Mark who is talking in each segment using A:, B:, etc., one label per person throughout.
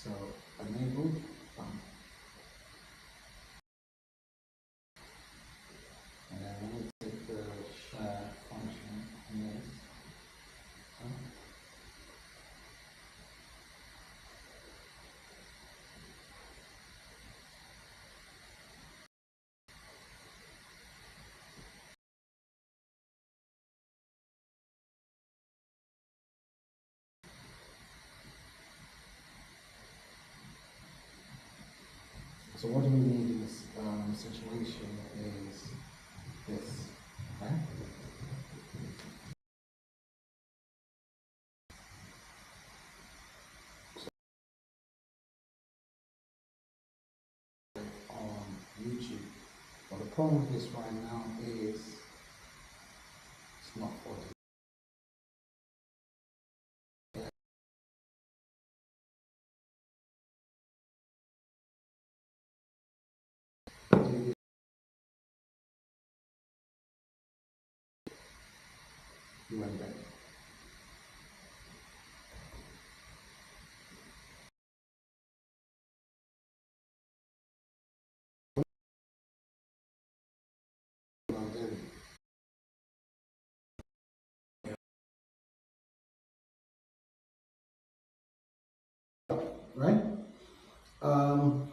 A: So enable, and then when we take the share function in this, so what do we need in this situation is this, okay? On YouTube. But the problem with this right now is it's not for you went back. Right? Um,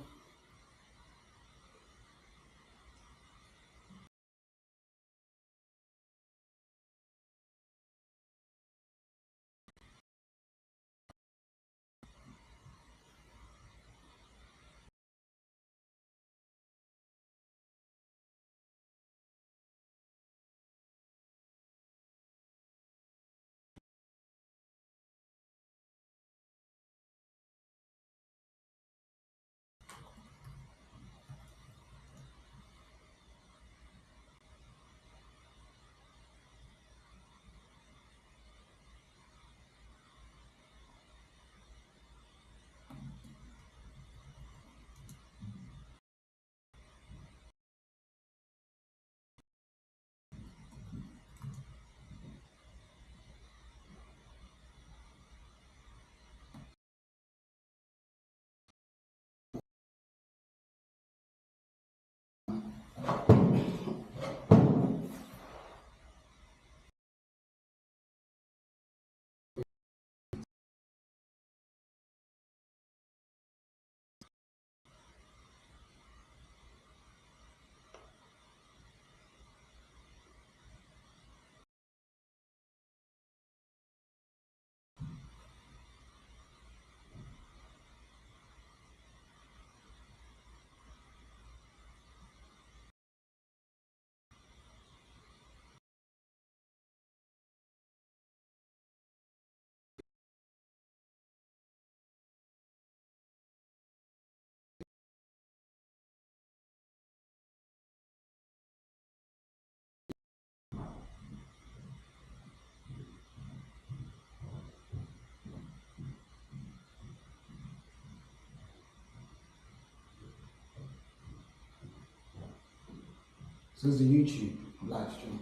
A: so this is a YouTube live stream.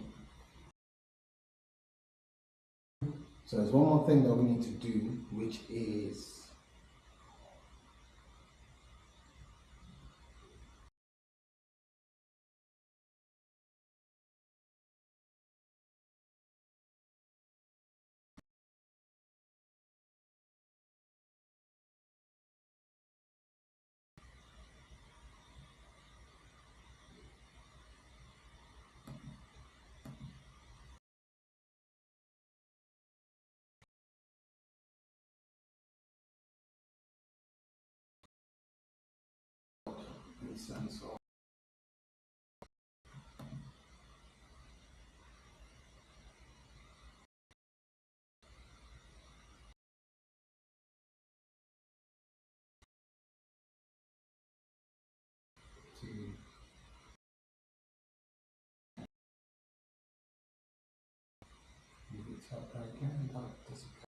A: So there's one more thing that we need to do, which is in the sense of to maybe tap that again, that disappear.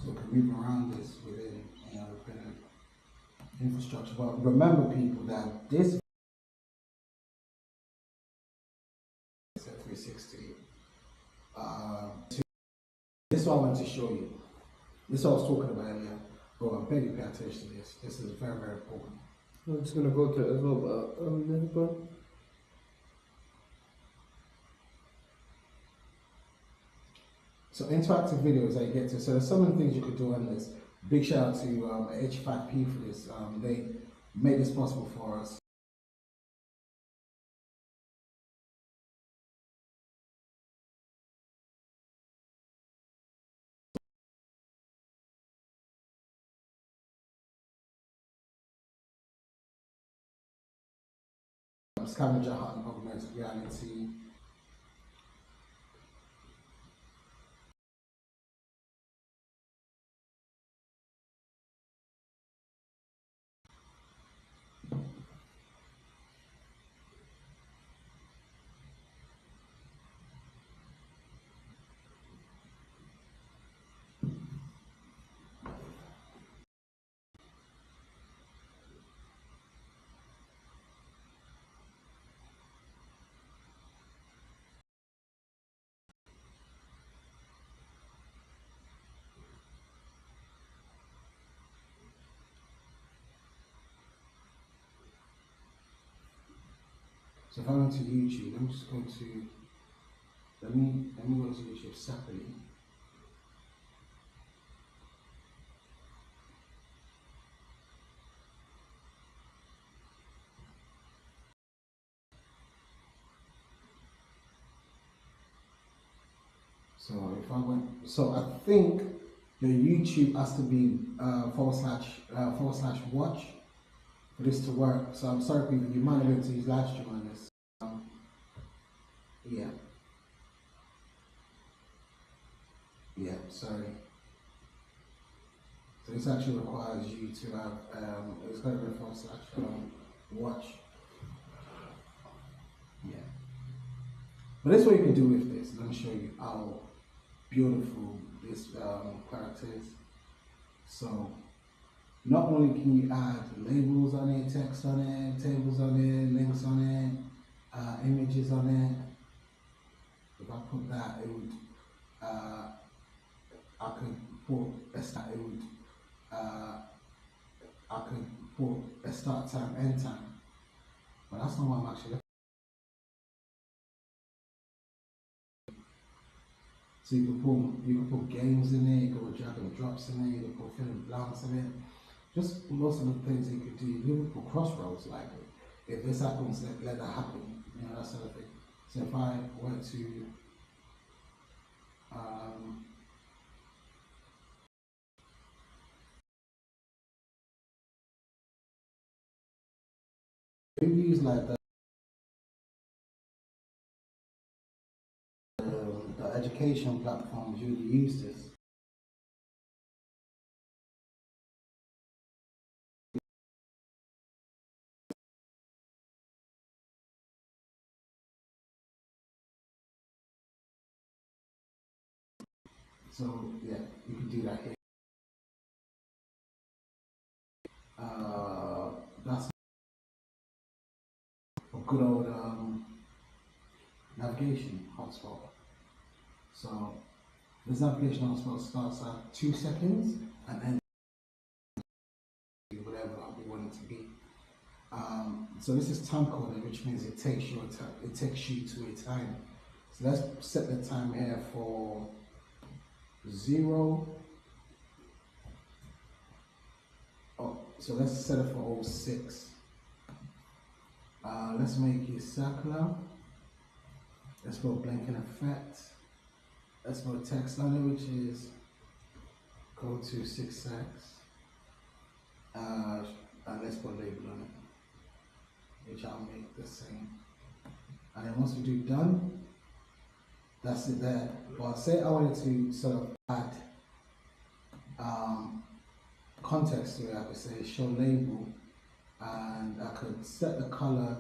A: So we can move around this within within infrastructure. But remember people that this this is what I want to show you. This is what I was talking about earlier. But I beg you pay attention to this. This is very, very important.
B: I'm just gonna go to it as well, but go.
A: So interactive videos that you get to. So there's so many things you could do on this. Big shout out to H5P for this. They made this possible for us. Scavenger hunt and augmented reality. So if I go to YouTube, let me just go to let me go to YouTube separately. So if I went, so I think your YouTube has to be forward slash watch for this to work. So I'm sorry people, you might not be able to use live stream on this. Yeah. Yeah, sorry. So this actually requires you to have, it's going to be forward slash watch. Yeah. But this is what you can do with this. Let me show you how beautiful this character is. So not only can you add labels on it, text on it, tables on it, links on it, images on it. If I put that, it would, I could put a start, it would, I could put a start time, end time. But that's not what I'm actually looking for. So you can put games in it, you can put drag and drops in it, you can put fill in blanks in it. Just most of the things you could do, you can put crossroads like if this happens, let that happen, you know, that sort of thing. So if I went to we use like the education platforms, you would use this. So yeah, you can do that here. That's a good old navigation hotspot. So this navigation hotspot starts at 2 seconds and ends whatever we want it to be. So this is time coded, which means it takes you to a time. So let's set the time here for 0. Oh, so let's set it for 06. Let's make it circular. Let's put blinking effect. Let's put text on it, which is go to 6x. And let's put label on it, which I'll make the same. And then once we do done, that's it there. But say I wanted to sort of add context to it, I could say show label, and I could set the color.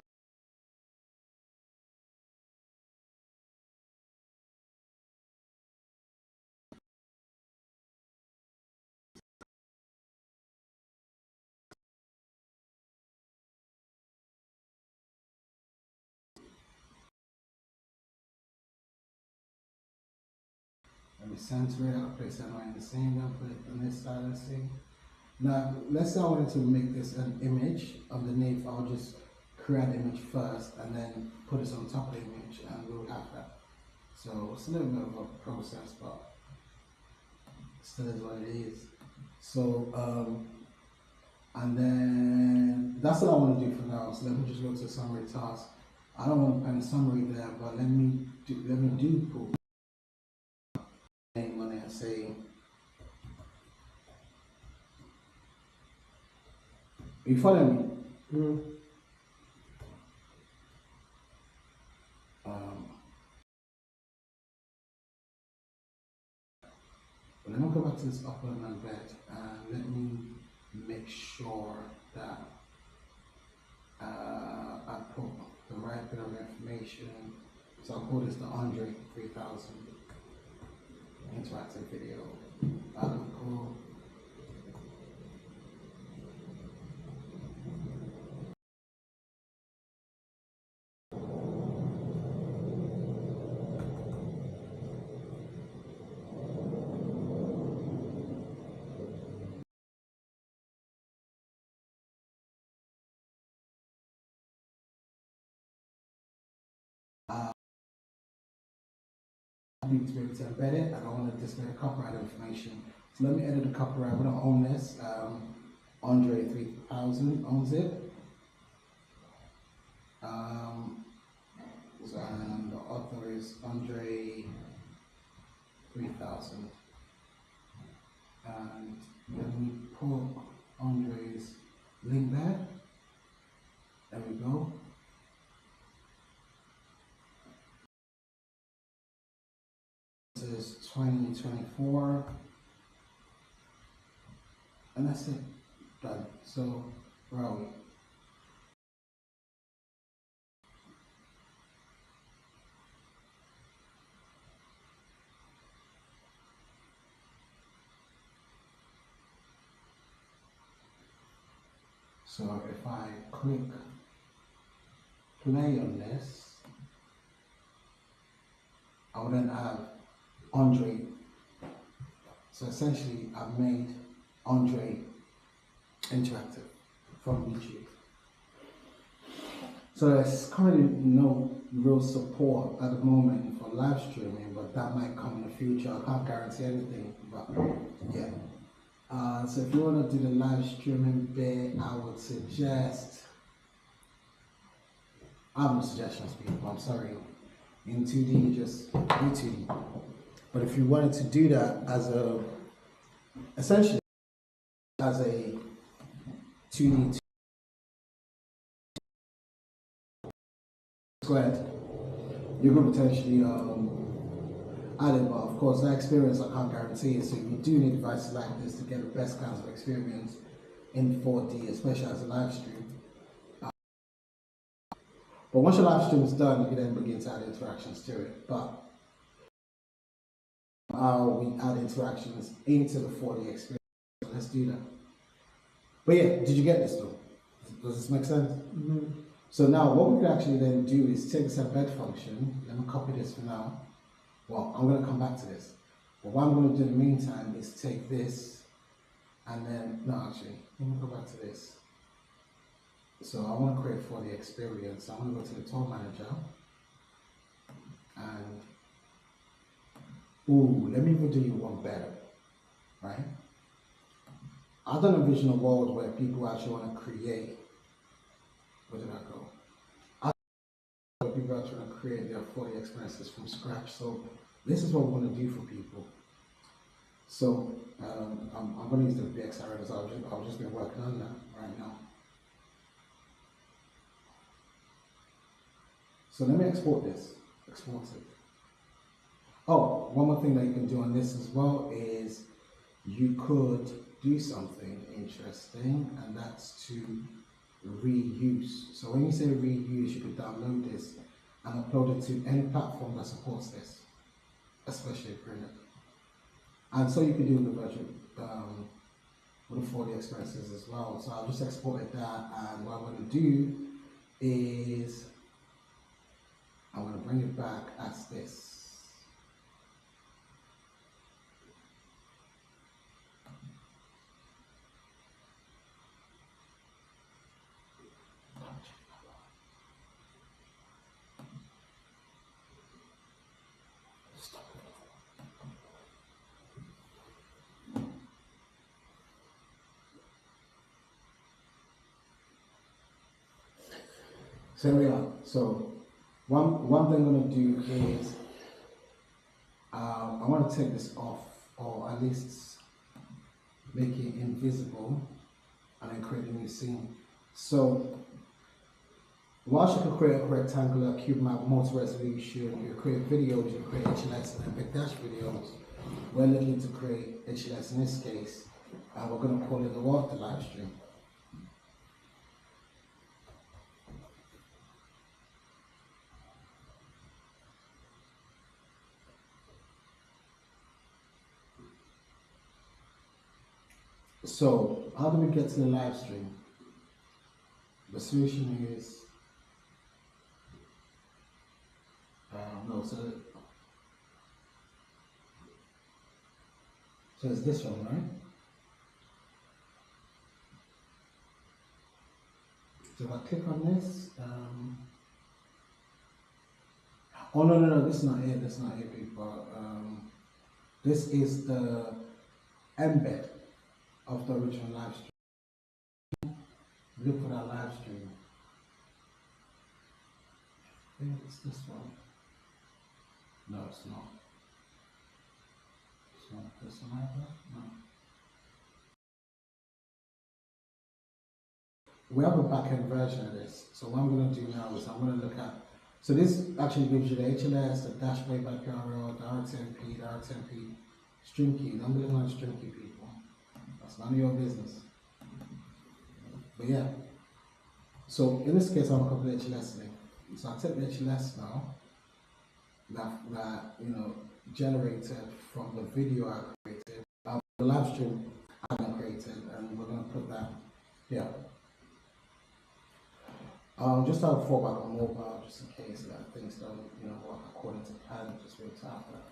A: Let me center it. I'll place that right in the same. I'll put it on this side. Let's see. Now, let's say I wanted to make this an image underneath. I'll just create the image first and then put this on top of the image, and we'll have that. So it's a little bit of a process, but still is what it is. So, and then that's what I want to do for now. So let me just go to summary task. I don't want to pen summary there, but let me do put name on it and say, you follow me?
B: Mm.
A: But let me go back to this upper and bed and let me make sure that I put the right bit of information. So I'll call this the Andre 3000 interactive video. That'll be cool. I need to be able to embed it. I don't want to display the copyright information. So let me edit the copyright. We don't own this. Andre 3000 owns it. And the author is Andre 3000. And let me put Andre's link there. There we go. This is 2024. And that's it. Done. So, where are we? So if I click play on this, I will then have Andre. So essentially I've made Andre interactive from YouTube. So there's currently no real support at the moment for live streaming, but that might come in the future. I can't guarantee anything, but yeah. So if you want to do the live streaming bit, I would suggest, I have no suggestions people, I'm sorry. In 2D, just do 2D. But if you wanted to do that as essentially as a 2D squared, you could potentially add it, but of course that experience I can't guarantee it, so you do need devices like this to get the best kinds of experience in 4D, especially as a live stream. But once your live stream is done, you can then begin to add interactions to it. But we add interactions into the 4D experience. So let's do that. But yeah, did you get this though? Does this make sense?
B: Mm-hmm.
A: So now what we can actually then do is take this embed function. Let me copy this for now. Well, I'm going to come back to this. But what I'm going to do in the meantime is take this and then, no actually, let me go back to this. So I want to create 4D experience. So I'm going to go to the tool manager and, ooh, let me even do you one better, right? I don't envision a world where people actually want to create, where did I go? Where people actually want to create their 4D experiences from scratch. So this is what we want to do for people. So I'm going to use the VXR as I've just been working on that right now. So let me export this, export it. Oh, one more thing that you can do on this as well is you could do something interesting, and that's to reuse. So when you say reuse, you could download this and upload it to any platform that supports this, especially Printer. And so you can do the virtual, with the 4D experiences as well. So I've just exported that, and what I'm going to do is I'm going to bring it back as this. So here we are. So one thing I'm gonna do is I want to take this off, or at least make it invisible, and then create a new scene. So whilst you can create a rectangular cube map, multi-resolution, you create videos, you create HLS and big dash videos. We're looking to create HLS in this case, and we're going to call it the what? The live stream. So how do we get to the live stream? The solution is no, so it's this one, right? So if I click on this, oh no, this is not it. This is not it, people. This is the embed of the original live stream. Look for that live stream. I think it's this one. No, it's not. It's not this one either. No. We have a back-end version of this. So what I'm going to do now is I'm going to look at. So this actually gives you the HLS, the dash playback URL, the RTMP, the RTMP string key. Don't believe on string key, people. That's none of your business. But yeah. So in this case, I'm going to copy the HLS link. So I take the HLS now. That generated from the video I created, the live stream I created, and we're going to put that here. Just have a fallback on mobile, just in case that things don't work according to plan. Just will tap that.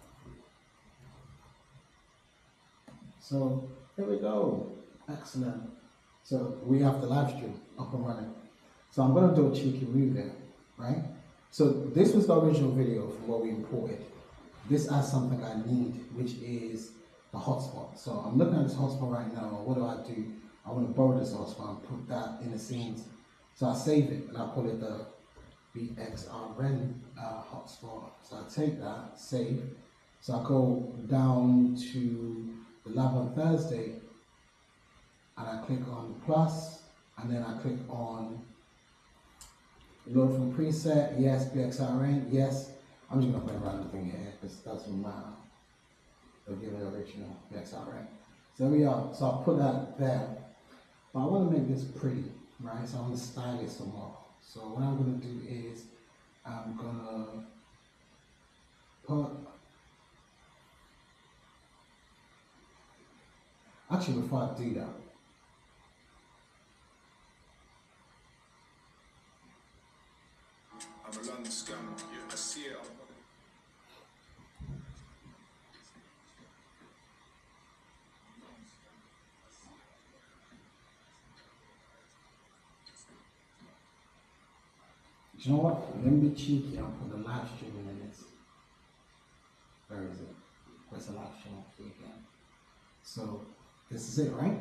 A: So here we go. Excellent. So we have the live stream up and running. So I'm going to do a cheeky move there, right? So this was the original video from what we imported. This adds something I need, which is the hotspot. So I'm looking at this hotspot right now. What do? I want to borrow this hotspot and put that in the scenes. So I save it and I call it the BXRN hotspot. So I take that, save. So I go down to the lab on Thursday and I click on plus, and then I click on load from preset, yes, BXRN, yes. I'm just gonna put a random thing here because it doesn't matter. They'll give it original BXRN. So there we are. So I'll put that there. But I want to make this pretty, right? So I'm gonna style it some more. So what I'm gonna do is I'm gonna put, actually before I do that,
C: I'm a London scam. I see it.
A: do you know what? Let me be cheeky and put the live streaming in this. Where is it? Where's the live stream again? So this is it, right?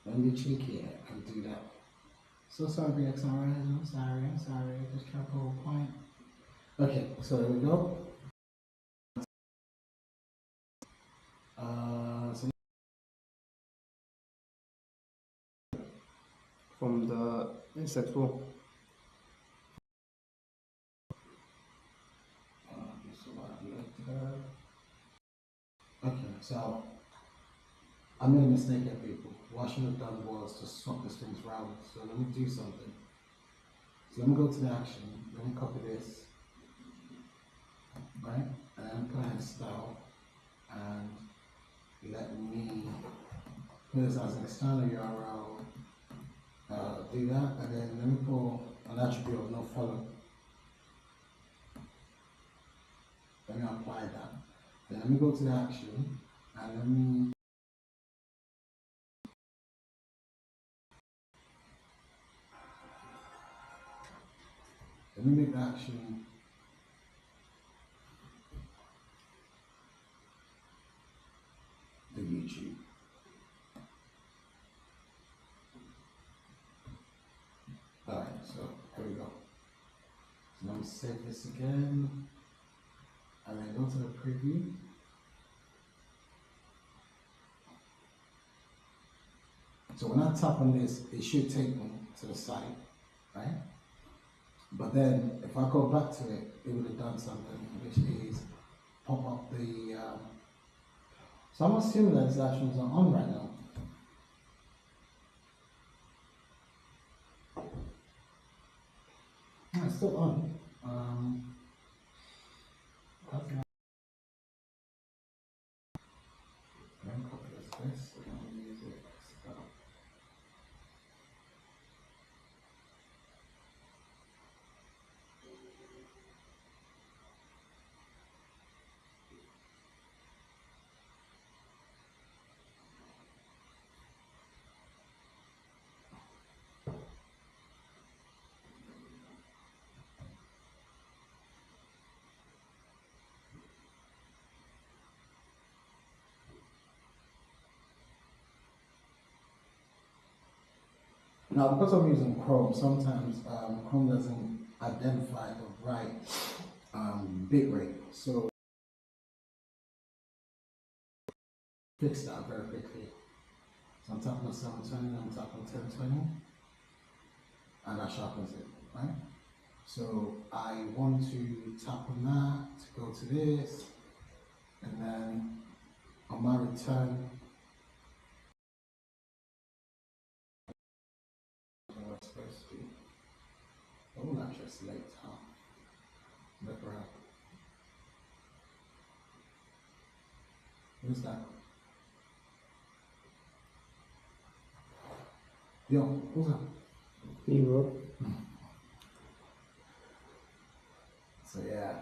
A: Let me be cheeky and do that. So sorry, BXRN, I'm sorry, just trying to pull a point. Okay, so there we go. So
B: From the insect tool.
A: okay, so I made a mistake here, people. What I should have done was to swap the strings around. So let me do something. So let me go to the action. Let me copy this, right? And then put in style, and let me put this as an external URL. Do that, and then let me put an attribute of no follow. Let me apply that. Then let me go to the action, and let me make the action the YouTube. Alright, so save this again, and then go to the preview. So when I tap on this, it should take me to the site, right? But then if I go back to it, it would have done something, which is pop up the. So I'm assuming that these actions are on right now. No, it's still on. That's not. Let me copy this. We're going to use it. So, now, because I'm using Chrome, sometimes Chrome doesn't identify the right bit rate. So fix that very quickly. So I'm tapping on 720, I'm tapping on 1020, and that sharpens it, right? So I want to tap on that to go to this, and then on my return, what's supposed to be, oh, not just late, huh? Look around. Who's that? Yo, who's that?
B: Me, bro.
A: So yeah,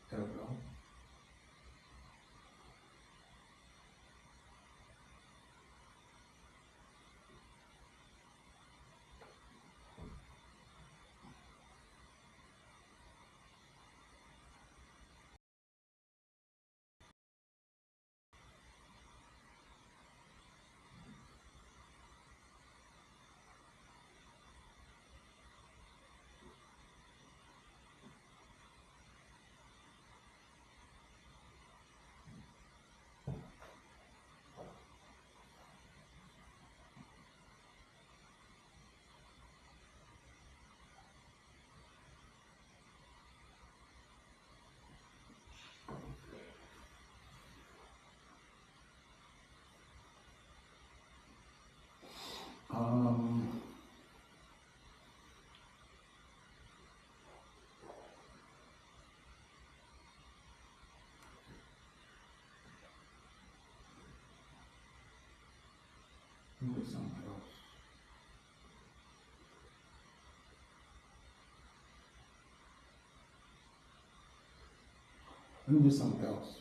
A: there we go. Let me do something else. Let me do something else.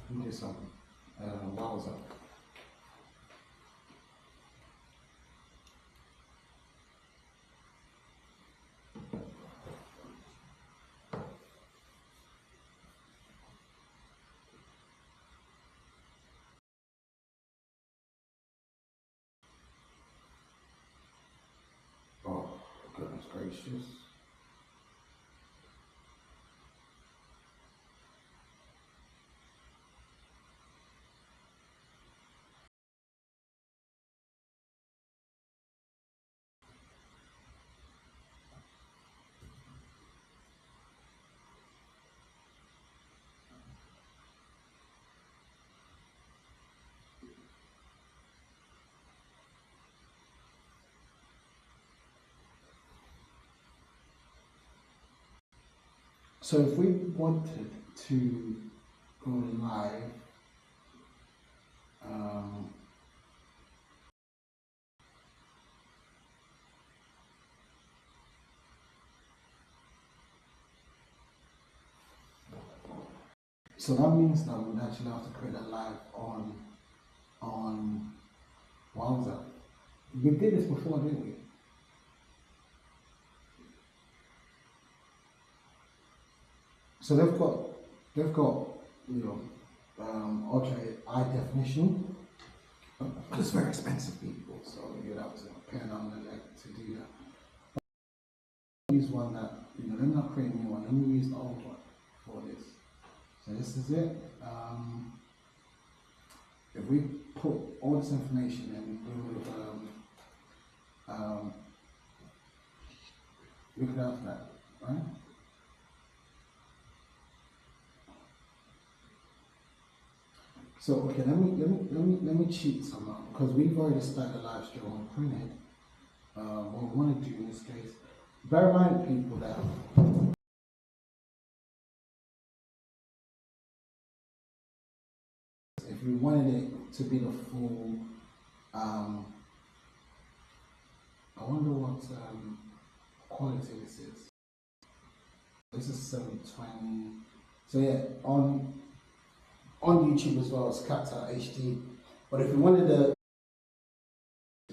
A: Let me do something. Wowza. Oh, goodness gracious. So if we wanted to go live, so that means that we'd actually have to create a live on Wowza. We did this before, didn't we? So they've got, ultra high definition. It's very expensive, people, so you'd have to pay an arm and a leg to do that. Use one that, let me not create a new one, let me use the old one for this. So this is it. If we put all this information in, we could have that, right? So okay, let me cheat somehow because we've already started the live stream on printed. What we want to do in this case, bear in mind, people, that if we wanted it to be the full, I wonder what quality this is. This is 720. So yeah, on YouTube as well, it's capped at HD. But if you wanted to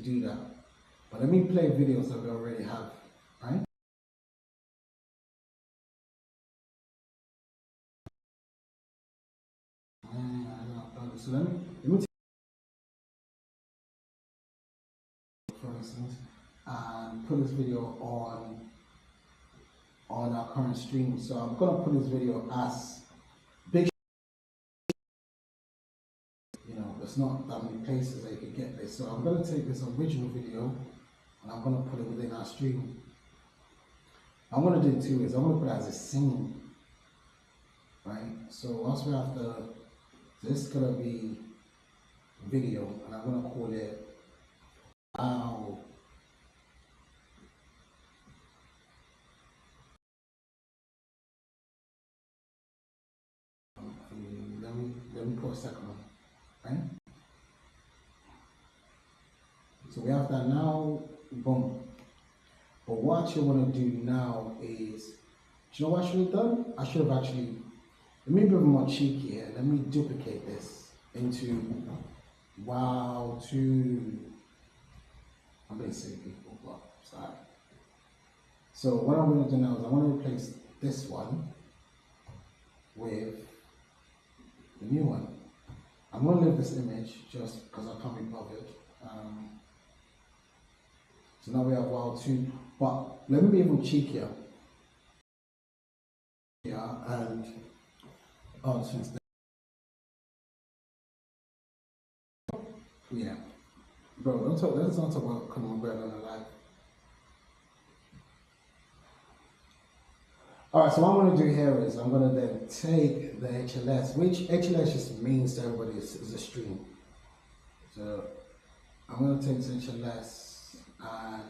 A: do that, but let me play videos that we already have, right? So let me take, for instance, and put this video on our current stream. So I'm gonna put this video as big. There's not that many places that you can get this. So I'm gonna take this original video and I'm gonna put it within our stream. I'm gonna do it two ways. I'm gonna put it as a scene, right? So once we have this is gonna be video, and I'm gonna call it wow. Let me put a second one, right? So we have that now, boom. But what I actually want to do now is, do you know what I should have done? I should have actually, let me be a bit more cheeky here. Let me duplicate this into wow 2. I'm going to say people, but sorry. So what I'm going to do now is I want to replace this one with the new one. I'm going to leave this image just because I can't be bothered. So now we have wow 2, but let me be even cheekier. Yeah, and since then, yeah, bro, let's not talk about coming bread on the life. Alright, so what I'm going to do here is I'm going to then take the HLS, which HLS just means to everybody is a stream. So I'm going to take this HLS, and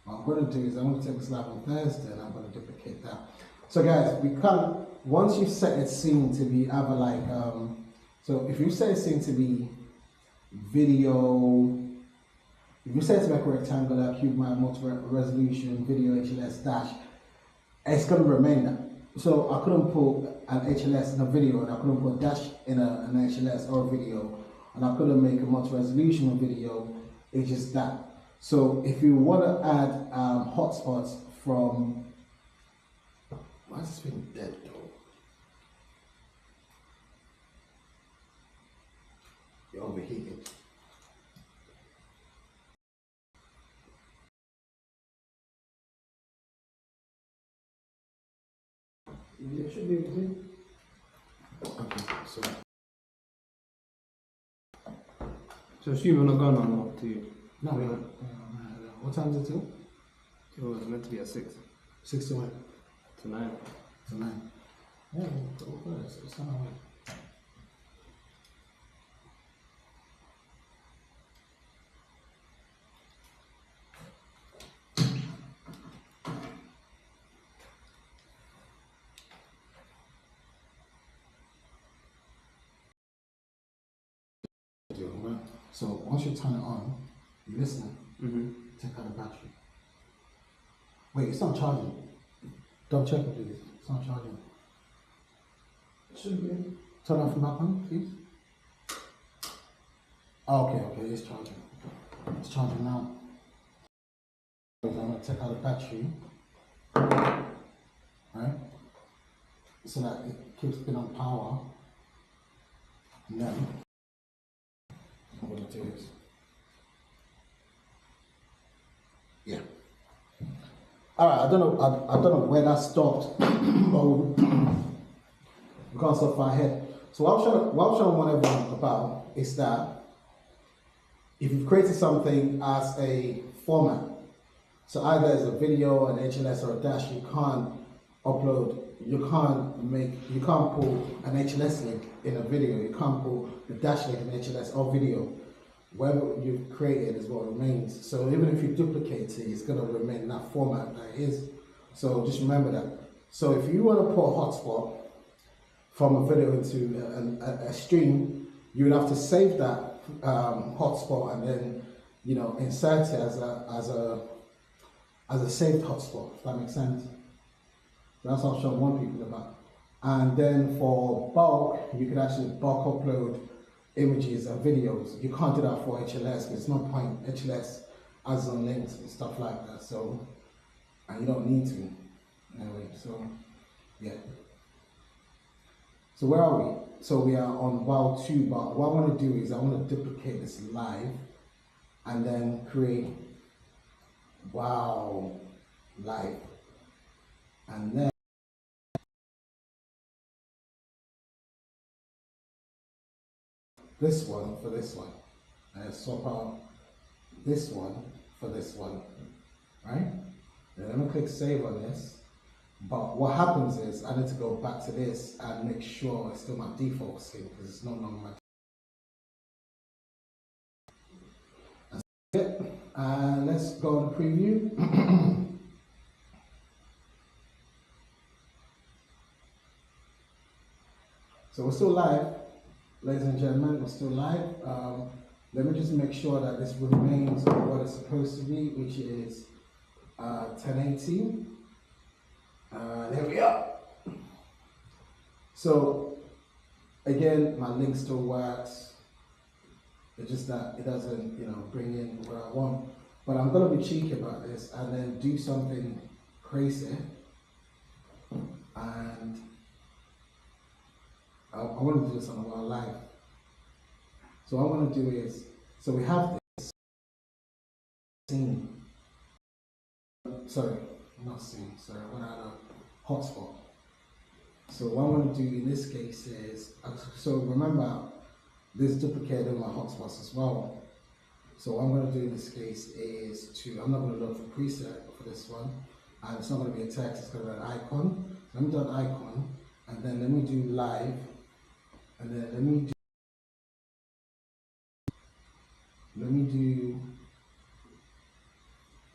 A: what I'm going to do is I'm going to take this live on Thursday and I'm going to duplicate that. So guys, we can't, once you've set a scene to be either like, so if you set a scene to be video, if you set it to like a rectangular, cube, multi-resolution, video, HLS dash, it's going to remain that. So I couldn't put an HLS in a video, and I couldn't put a dash in an HLS or a video, and I couldn't make a multi-resolution video. It's just that. So if you want to add hotspots from, why is this thing dead though? You're overheated. It should be okay. Okay, so.
B: So assume you're not going on what to you?
A: No, we don't. What time is it till?
B: It was meant to be at 6
A: 6 to 1.
B: to 9.
A: To 9. Yeah, it's on our way. So once you turn it on, you listen. Take out the battery. Wait, it's not charging. Double check it, please. It's not charging. It should be. Turn off and back on, please. Oh, okay, it's charging. It's charging now. I'm gonna take out the battery. Right? so that it keeps being on power. And then I'm going to do is, yeah. All right, I don't know. I don't know where that stopped, but we've gone so far ahead. So what I'm trying to warn everyone about is that if you've created something as a format, so either as a video, an HLS, or a dash, you can't upload, you can't put an HLS link in a video, you can't put the dash link in HLS or video. Whatever you've created is what remains. So even if you duplicate it, it's going to remain in that format that it is. So just remember that. So if you want to put a hotspot from a video into a stream, you would have to save that hotspot and then, you know, insert it as a saved hotspot, if that makes sense. So that's what I'm showing one people about. And then for bulk, you can actually bulk upload images and videos. You can't do that for HLS because there's no point. HLS adds on links and stuff like that. So, and you don't need to. Anyway, so yeah. So where are we? So we are on WoW 2, but what I want to do is I want to duplicate this live and then create WoW live. And then this one for this one. And swap out this one for this one. Right? Then I'm going to click save on this. But what happens is I need to go back to this and make sure it's still my default scene because it's no longer my. That's it. And let's go on preview. So we're still live, ladies and gentlemen, we're still live. Let me just make sure that this remains what it's supposed to be, which is 1080. There we are. So again, my link still works. It's just that it doesn't, you know, bring in what I want. But I'm gonna be cheeky about this and then do something crazy. And I want to do this on our live. So what I want to do is, so we have this scene. Sorry, not scene. Sorry, I went out of hotspot. So what I want to do in this case is, so remember, this duplicated my hotspots as well. So what I'm going to do in this case is I'm not going to load for preset for this one, and it's not going to be a text, it's going to be an icon. So let me do an icon, and then let me do live, and then let me do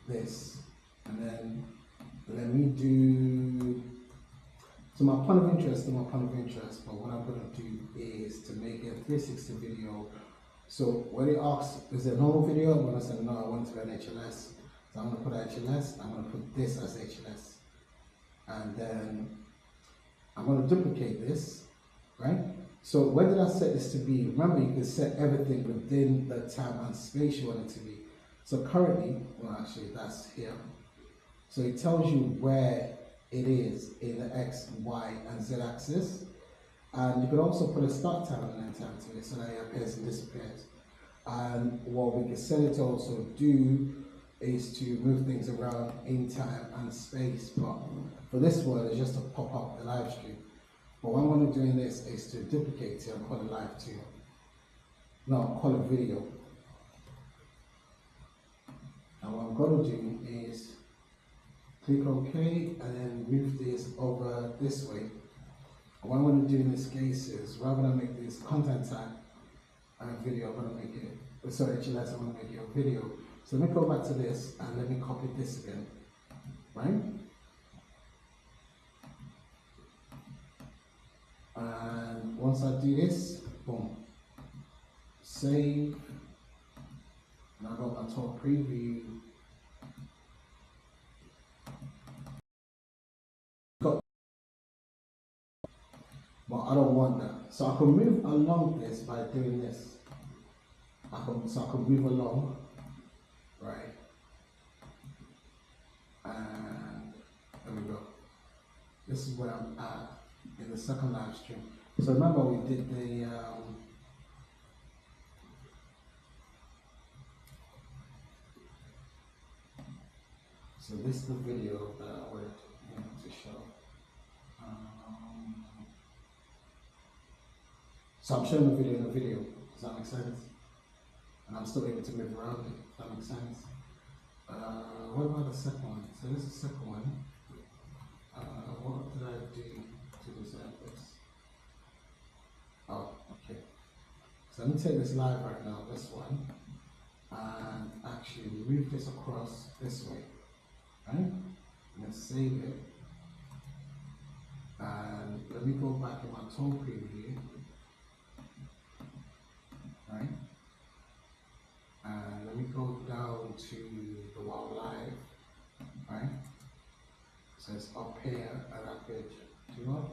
A: this, and then let me do, so my point of interest is my point of interest, but what I'm going to do is to make a 360 video. So when it asks, is it a normal video? I'm going to say, no, I want it to be an HLS. So I'm going to put HLS, I'm going to put this as HLS. And then I'm going to duplicate this, right? So where did I set this to be? Remember, you can set everything within the tab and space you want it to be. So currently, well actually that's here. So it tells you where it is in the X, Y, and Z axis. And you can also put a start time and an end time to it so that it appears and disappears. And what we can set it to also do is to move things around in time and space. But for this one, it's just to pop up the live stream. But what I'm going to do in this is to duplicate it and call it live too. No, call it video. And what I'm going to do is click OK and then move this over this way. And what I'm going to do in this case is, rather than make this content tag and video, I'm going to make it, sorry, HLS, I'm going to make it a video. So let me go back to this and let me copy this again, right? And once I do this, boom, save, and I got my top preview. But I don't want that. So I can move along this by doing this. So I can move along, right? And there we go. This is where I'm at. in the second live stream. So remember we did the so this is the video that I wanted to show. So I'm showing the video in the video. Does that make sense? And I'm still able to move around it. Does that make sense? What about the second one? So this is the second one. What did I do to deserve this? Oh, okay. So let me take this live right now, this one, and actually move this across this way, right? I'm going to save it. And let me go back in my tool preview, right? And let me go down to the Wow Live, right? So it's up here, and I could do what?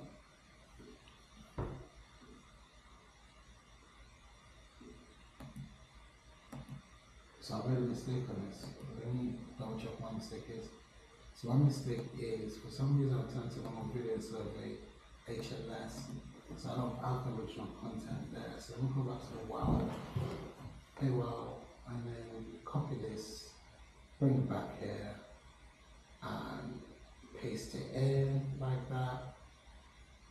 A: So I made a mistake on this. Let me double check what my mistake is. So my mistake is, for some reason I turned to my video survey HLS. So I don't have the original content there. So let me go back to the Wow. Hey Wow, and then copy this, bring it back here, and paste it in like that.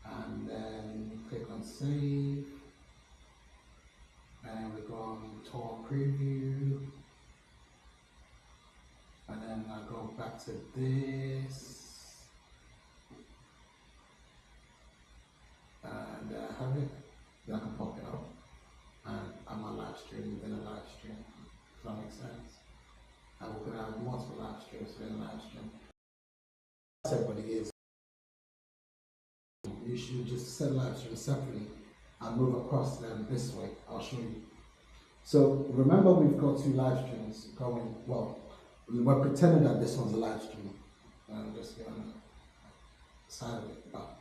A: And then click on save. And we go on tour preview. And then I go back to this. And have it. Then I can pop it up. And I'm on live stream within a live stream. Does that make sense? And we're going to have multiple live streams within a live stream. Everybody is. You should just set live stream separately and move across them this way. I'll show you. So remember, we've got two live streams going. Well, we're pretending that this one's a live stream. I'm just going to side of it. But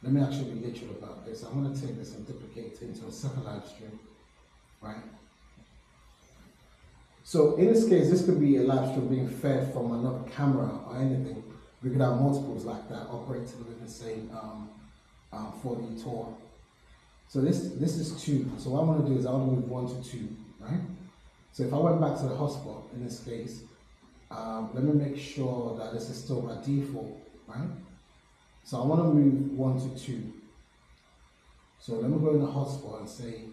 A: let me actually be literal about this. I'm going to take this and duplicate it into a second live stream, right? So in this case, this could be a live stream being fed from another camera or anything. We could have multiples like that operating within the same 4D tour. So this is 2. So what I want to do is I want to move 1 to 2, right? So if I went back to the hotspot in this case, let me make sure that this is still by default, right? So I want to move 1 to 2. So let me go in the hotspot and say,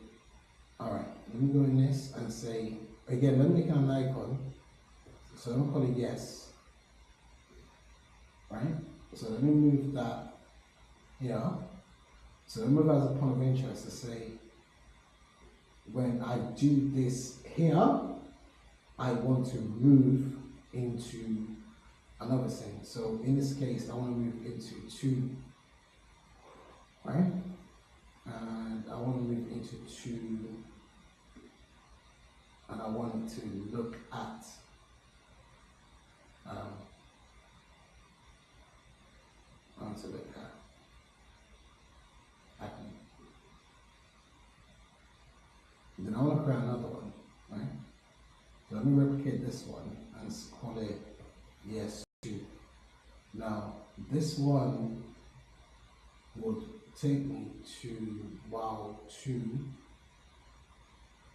A: all right, let me go in this and say, again, let me make an icon. So let me call it yes, right? So let me move that here. So let me move as a point of interest to say, when I do this here, I want to move into another thing. So in this case, I want to move into 2, right? And I want to move into 2, and I want to look at happening. Then I want to create another one, right? So let me replicate this one and call it yes 2. Now this one would take me to wow 2,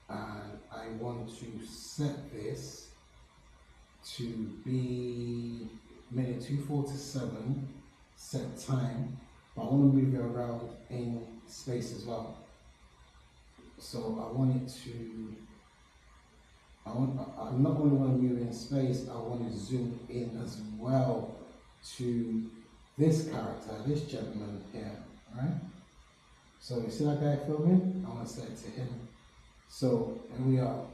A: and I want to set this to be minute 247 set time, but I want to move it around in space as well. So I want it to, I not only want to move in space, I want to zoom in as well to this character, this gentleman here, right? So you see that guy filming? I want to set it to him. So here we are.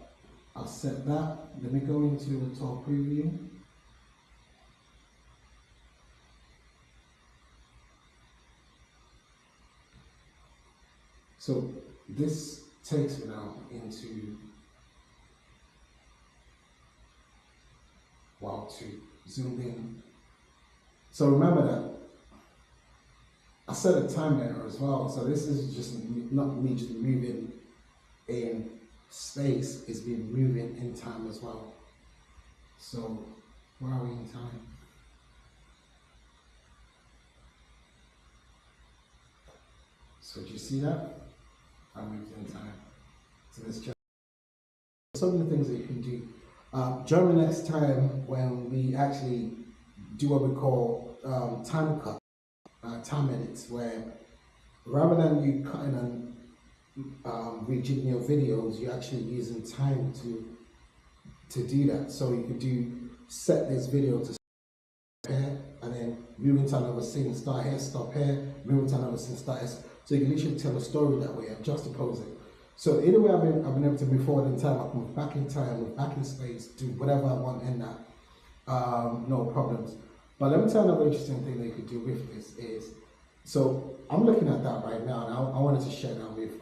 A: I'll set that. Let me go into the top preview. So this takes me now into wow 2, zoomed in. So remember that I set a time error as well. So this is just not me just moving in space, it's been moving in time as well. So where are we in time? So do you see that? I moved in time. So let's check. Some of the things that you can do. During the next time when we actually do what we call time cut, time edits, where rather than you cutting and rejigging your videos, you're actually using time to do that. So you could do set this video to here and then move into another scene, start here, stop here, move into another scene, start here. So you can literally tell a story that way and juxtapose it. So either way, I've been able to move forward in time, I can move back in time, move back in space, do whatever I want in that. No problems. But let me tell you another interesting thing that you could do with this is, so I'm looking at that right now, and I wanted to share that with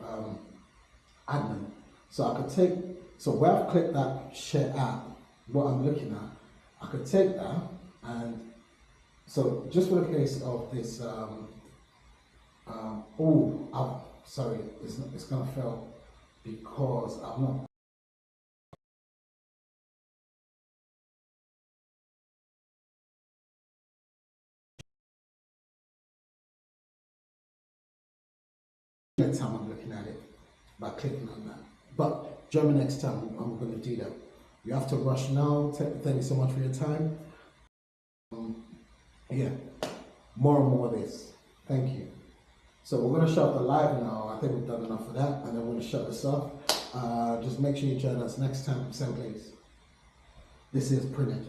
A: admin. So I could take, so where I've clicked that share app, what I'm looking at, I could take that, and so just for the case of this, sorry, it's gonna fail because I'm not. Next time I'm looking at it by clicking on that. But during next time, I'm going to do that. You have to rush now. Thank you so much for your time. Yeah, more and more of this. Thank you. So we're going to shut the live now. I think we've done enough of that, and then we're going to shut this off. Just make sure you join us next time, same place. This is Printed.